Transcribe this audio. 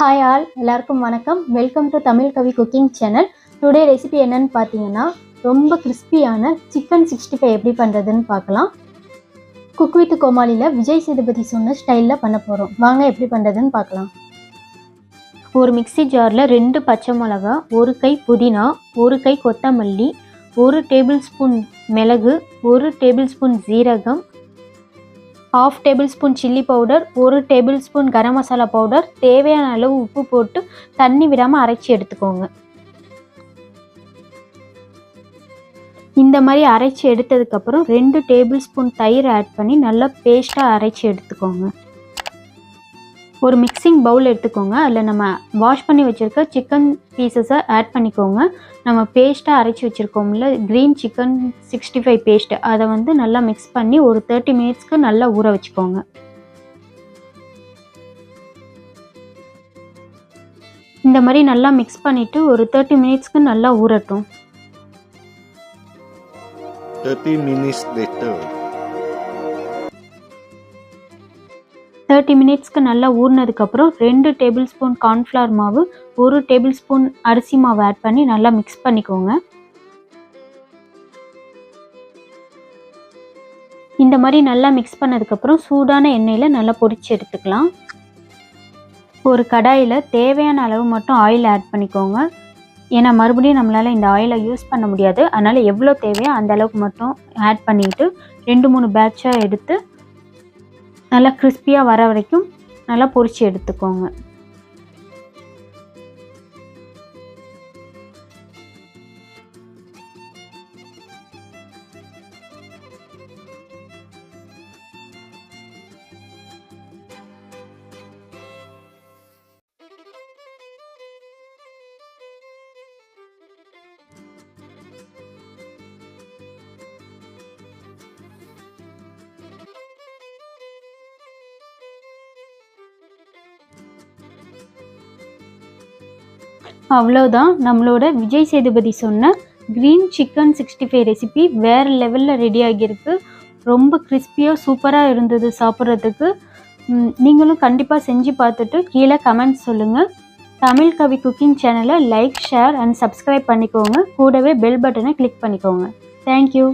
Hi all, எல்லாருக்கும் வணக்கம். Welcome to Tamil Kavi cooking channel. Today recipe என்னன்னு பார்த்தீங்கன்னா, ரொம்ப கிறிஸ்பியான சிக்கன் 65 எப்படி பண்ணுறதுன்னு பார்க்கலாம். குக் வித் கோமாளியில் விஜய் சேதுபதி சொன்ன ஸ்டைலில் பண்ண போகிறோம். வாங்க எப்படி பண்ணுறதுன்னு பார்க்கலாம். ஒரு மிக்சி ஜாரில் 2 பச்சை மிளகா, 1 கை புதினா, 1 கை கொத்தமல்லி, 1 டேபிள் ஸ்பூன் மிளகு, 1 டேபிள் ஸ்பூன் ஜீரகம், 1/2 tablespoon chilli powder, 1 tablespoon garam masala powder, தேவையான அளவு உப்பு போட்டு தண்ணி விடாமல் அரைச்சி எடுத்துக்கோங்க. இந்த மாதிரி அரைச்சி எடுத்ததுக்கப்புறம் 2 டேபிள் ஸ்பூன் தயிர் ஆட் பண்ணி நல்லா பேஸ்ட்டாக அரைச்சி எடுத்துக்கோங்க. ஒரு மிக்சிங் பவுல் எடுத்துக்கோங்க. அதில் நம்ம வாஷ் பண்ணி வச்சுருக்க சிக்கன் பீசஸை ஆட் பண்ணிக்கோங்க. நம்ம பேஸ்ட்டாக அரைச்சி வச்சுருக்கோம்ல க்ரீன் சிக்கன் 65 பேஸ்ட்டு, அதை நல்லா மிக்ஸ் பண்ணி ஒரு 30 மினிட்ஸ்க்கு நல்லா ஊற வச்சுக்கோங்க. இந்த மாதிரி நல்லா மிக்ஸ் பண்ணிவிட்டு ஒரு 30 மினிட்ஸ்க்கு நல்லா ஊறட்டும். 30 minutes later. 30 மினிட்ஸ்க்கு நல்லா ஊறினதுக்கப்புறம் 2 டேபிள் ஸ்பூன் கார்ன்ஃப்ளவர் மாவு, 1 டேபிள் ஸ்பூன் அரிசி மாவு ஆட் பண்ணி நல்லா மிக்ஸ் பண்ணிக்கோங்க. இந்த மாதிரி நல்லா மிக்ஸ் பண்ணதுக்கப்புறம் சூடான எண்ணெயில் நல்லா பொரிச்சு எடுத்துக்கலாம். ஒரு கடாயில் தேவையான அளவு மட்டும் ஆயில் ஆட் பண்ணிக்கோங்க. ஏன்னா மறுபடியும் நம்மளால் இந்த ஆயிலை யூஸ் பண்ண முடியாது. அதனால் எவ்வளோ தேவையோ அந்த அளவுக்கு மட்டும் ஆட் பண்ணிவிட்டு 2-3 பேட்சாக எடுத்து நல்லா கிறிஸ்பியாக வர வரைக்கும் நல்லா பொரிச்சு எடுத்துக்கோங்க. அவ்வளோதான், நம்மளோட விஜய் சேதுபதி சொன்ன க்ரீன் சிக்கன் 65 ரெசிபி வேறு லெவலில் ரெடி ஆகியிருக்கு. ரொம்ப கிறிஸ்பியாக சூப்பராக இருந்தது சாப்பிட்றதுக்கு. நீங்களும் கண்டிப்பாக செஞ்சு பார்த்துட்டு கீழே கமெண்ட்ஸ் சொல்லுங்கள். தமிழ் கவி குக்கிங் சேனலை லைக், ஷேர் அண்ட் சப்ஸ்கிரைப் பண்ணிக்கோங்க. கூடவே பெல் பட்டனை கிளிக் பண்ணிக்கோங்க. தேங்க்யூ.